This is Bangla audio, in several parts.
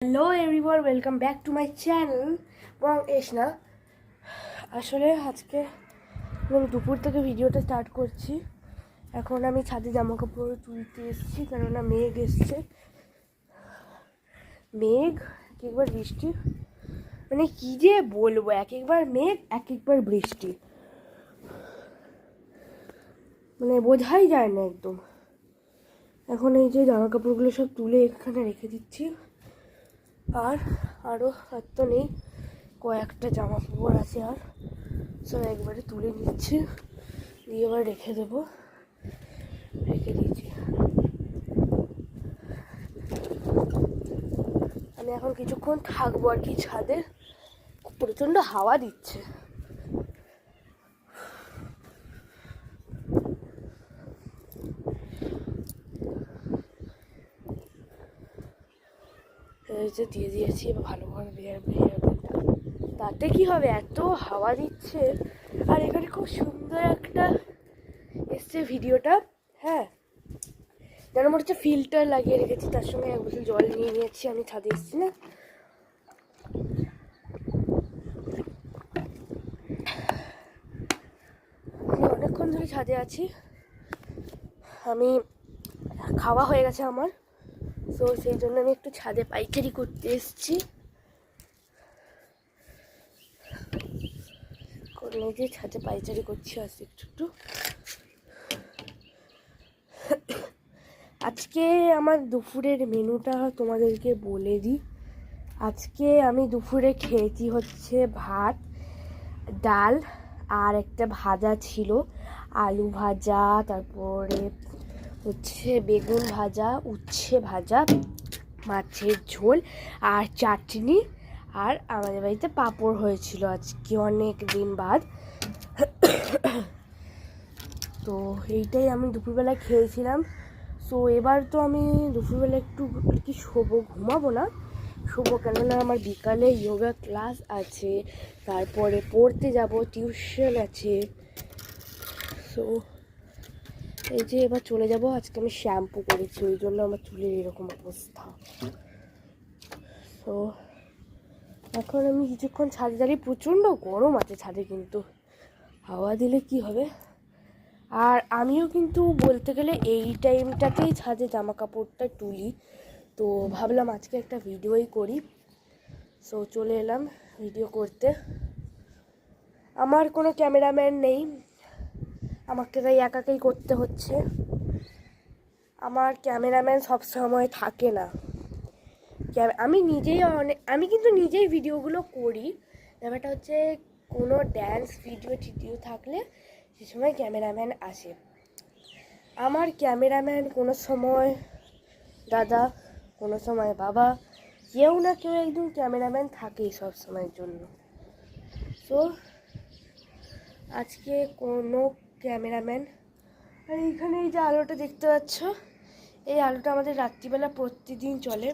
Hello everyone, welcome back to my channel এবং এশনা। আসলে আজকে দুপুর থেকে ভিডিওটা স্টার্ট করছি। এখন আমি ছাদে জামা কাপড় তুলতে এসেছি, কেননা মেঘ এসছে। মেঘ এক একবার বৃষ্টি, মানে কী যে বলবো, এক একবার মেঘ এক একবার বৃষ্টি, মানে বোঝাই যায় না একদম। এখন এই যে জামা কাপড়গুলো সব তুলে এখানে রেখে দিচ্ছি, আরও তো নেই, কয়েকটা জামা কাপড় আছে, আর সব একবারে তুলে নিচ্ছি, দিয়ে এবার রেখে দিয়েছি। আমি এখন কিছুক্ষণ থাকবো আর কি ছাদে, প্রচণ্ড হাওয়া দিচ্ছে। এই যে দিয়ে দিয়েছি, ভালোভাবে তাতে কি হবে, এত হাওয়া দিচ্ছে। আর এখানে খুব সুন্দর একটা এসছে ভিডিওটা, হ্যাঁ, যেন মনে হচ্ছে ফিল্টার লাগিয়ে রেখেছি, তার সঙ্গে এক বোতল জল নিয়ে নিয়েছি। আমি ছাদে এসেছি না, অনেকক্ষণ ধরে ছাদে আছি। আমি খাওয়া হয়ে গেছে আমার, তো সেই জন্য আমি একটু ছাদে পাইচারি করতে এসেছি। যে ছাদে পাইচারি করছি আজকে একটু। আজকে আমার দুপুরের মেনুটা তোমাদেরকে বলে দিই। আজকে আমি দুপুরে খেয়েছি হচ্ছে ভাত, ডাল, আর একটা ভাজা ছিল, আলু ভাজা, তারপরে হচ্ছে বেগুন ভাজা, উচ্ছে ভাজা, মাছের ঝোল আর চাটনি, আর আমাদের বাড়িতে পাঁপড় হয়েছিল আজকে অনেক দিন বাদ। তো এইটাই আমি দুপুরবেলা খেয়েছিলাম। সো এবার তো আমি দুপুরবেলা একটু কি শোবো, ঘুমাবো না, শোবো, কেননা আমার বিকালে যোগা ক্লাস আছে, তারপরে পড়তে যাব, টিউশন আছে। সো এই যে এবার চলে যাব। আজকে আমি শ্যাম্পু করেছি, ওই জন্য আমার চুলের এরকম অবস্থা। তো এখন আমি কিছুক্ষণ ছাদে দাঁড়িয়ে, প্রচণ্ড গরম আছে ছাদে, কিন্তু হাওয়া দিলে কি হবে। আর আমিও কিন্তু বলতে গেলে এই টাইমটাতেই ছাদে জামা কাপড়টা তুলি, তো ভাবলাম আজকে একটা ভিডিওই করি। সো চলে এলাম ভিডিও করতে। আমার কোনো ক্যামেরাম্যান নেই, আমাকে তাই একাকেই করতে হচ্ছে। আমার ক্যামেরাম্যান সব সময় থাকে না, আমি কিন্তু নিজেই ভিডিওগুলো করি। ব্যাপারটা হচ্ছে কোনো ড্যান্স ভিডিও থাকলে সে সময় ক্যামেরাম্যান আসে। আমার ক্যামেরাম্যান কোনো সময় দাদা, কোনো সময় বাবা, কেউ না কেউ একজন ক্যামেরাম্যান থাকেই সব সময়ের জন্য। তো আজকে কোনো ক্যামেরাম্যান। আর এইখানে এই যে আলোটা দেখতে পাচ্ছ, এই আলোটা আমাদের রাত্রিবেলা প্রতিদিন চলে।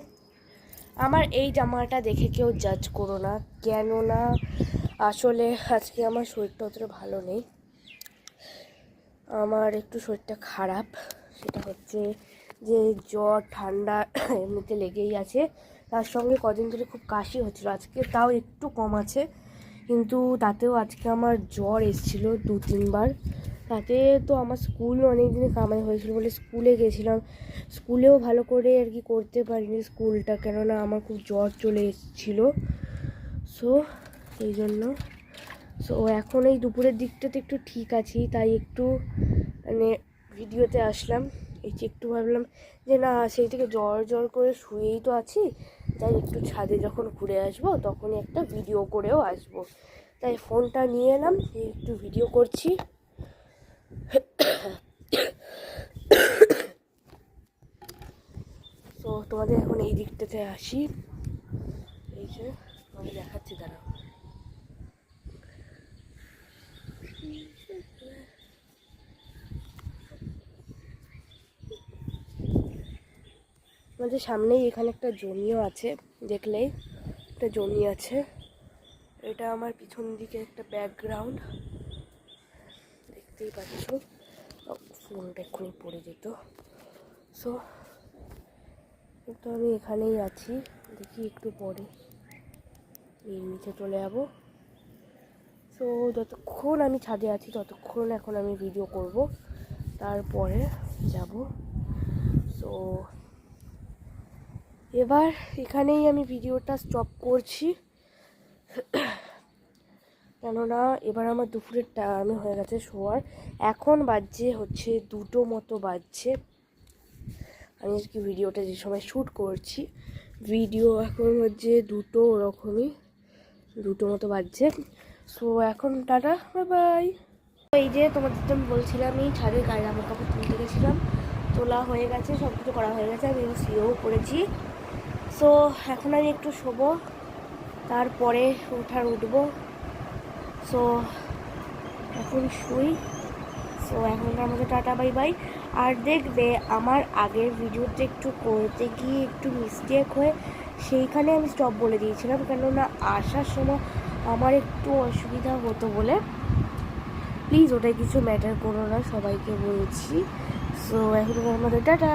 আমার এই জামাটা দেখে কেউ জাজ করো না, কেননা আসলে আজকে আমার শরীরটা অতটা ভালো নেই। আমার একটু শরীরটা খারাপ, সেটা হচ্ছে যে জ্বর ঠান্ডা এমনিতে লেগেই আছে, তার সঙ্গে কদিন ধরে খুব কাশি হচ্ছিলো। আজকে তাও একটু কম আছে, কিন্তু তাতেও আজকে আমার জ্বর এসেছিলো 2-3 বার। তাতে তো আমার স্কুল অনেক দিনে কামাই হয়েছিল বলে স্কুলে গেছিলাম, স্কুলেও ভালো করে আর কি করতে পারিনি স্কুলটা, কেননা আমার খুব জ্বর চলে এসেছিলো। সো এই জন্য এখন এই দুপুরের দিকটাতে একটু ঠিক আছি, তাই একটু মানে ভিডিওতে আসলাম। এই যে একটু ভাবলাম যে না, সেই থেকে জ্বর করে শুয়েই তো আছি, তাই একটু ছাদে যখন ঘুরে আসবো তখনই একটা ভিডিও করেও আসবো, তাই ফোনটা নিয়ে এলাম, একটু ভিডিও করছি। তো তোমাদের এখন এই দিকটাতে আসি, এই যে তোমাদের দেখাচ্ছি, দাঁড়াও। আমাদের সামনেই এখানে একটা জমিও আছে, দেখলেই একটা জমি আছে। এটা আমার পিছন দিকে একটা ব্যাকগ্রাউন্ড, দেখতেই পাচ্ছ। ফোনটা এক্ষুনি পড়ে যেত। সো তো আমি এখানেই আছি, দেখি একটু পরে এই নিচে চলে যাব। সো যতক্ষণ আমি ছাদে আছি ততক্ষণ এখন আমি ভিডিও করব, তারপরে যাব। সো এবার এখানেই আমি ভিডিওটা স্টপ করছি, কেননা এবার আমার দুপুরের টাইম হয়ে গেছে শোয়ার। এখন বাজছে হচ্ছে 2টো মতো বাজছে। আমি আজকে ভিডিওটা যে সময় শ্যুট করছি, ভিডিও এখন হচ্ছে 2টো, ওরকমই 2টো মতো বাজছে। সো এখন টাটা, বাই বাই। এই যে তোমাদের তো আমি বলছিলাম, এই ছাদের গায়ে জামা কাপড় তুলতে গেছিলাম, তোলা হয়ে গেছে, সব কিছু করা হয়ে গেছে, আমি শুয়েও পড়েছি। সো এখন আমি একটু শোবো, তারপরে উঠবো। সো এখন শুই। সো এখন আমাদের টাটা, বাই বাই। আর দেখবে আমার আগের ভিডিওতে একটু করতে গিয়ে একটু মিস্টেক হয়ে সেইখানে আমি স্টপ বলে দিয়েছিলাম, কেননা আসার সময় আমার একটু অসুবিধা হতো বলে। প্লিজ ওটাই কিছু ম্যাটার করো না, সবাইকে বলছি। সো এখন আমাদের টাটা।